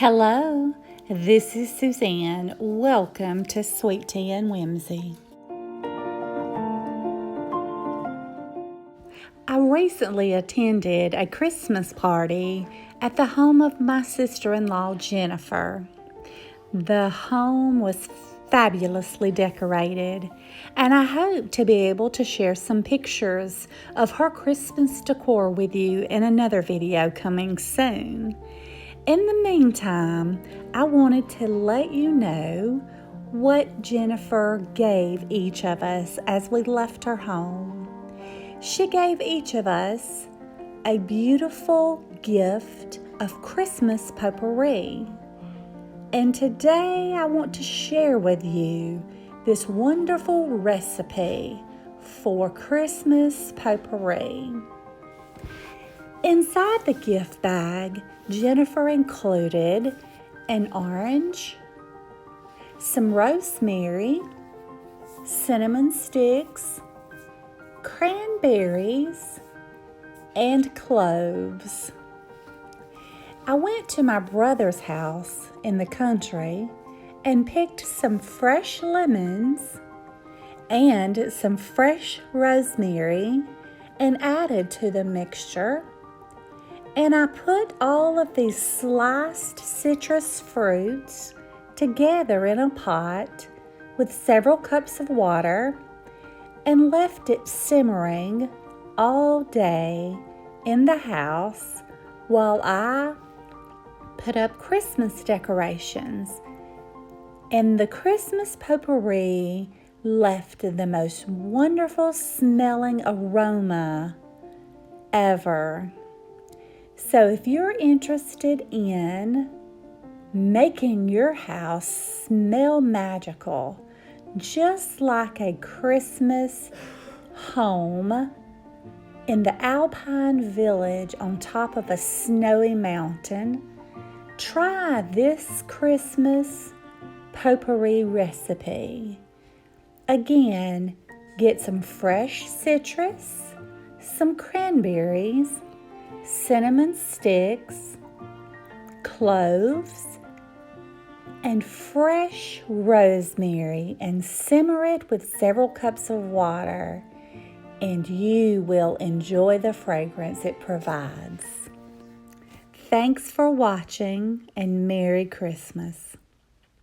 Hello, this is Suzanne. Welcome to Sweet Tea and Whimsy. I recently attended a Christmas party at the home of my sister-in-law, Jennifer. The home was fabulously decorated, and I hope to be able to share some pictures of her Christmas decor with you in another video coming soon. In the meantime, I wanted to let you know what Jennifer gave each of us as we left her home. She gave each of us a beautiful gift of Christmas potpourri. And today I want to share with you this wonderful recipe for Christmas potpourri. Inside the gift bag, Jennifer included an orange, some rosemary, cinnamon sticks, cranberries, and cloves. I went to my brother's house in the country and picked some fresh lemons and some fresh rosemary and added to the mixture. And I put all of these sliced citrus fruits together in a pot with several cups of water and left it simmering all day in the house while I put up Christmas decorations. And the Christmas potpourri left the most wonderful smelling aroma ever. So if you're interested in making your house smell magical, just like a Christmas home in the Alpine village on top of a snowy mountain, try this Christmas potpourri recipe. Again, get some fresh citrus, some cranberries, cinnamon sticks, cloves, and fresh rosemary, and simmer it with several cups of water, and you will enjoy the fragrance it provides. Thanks for watching, and Merry Christmas.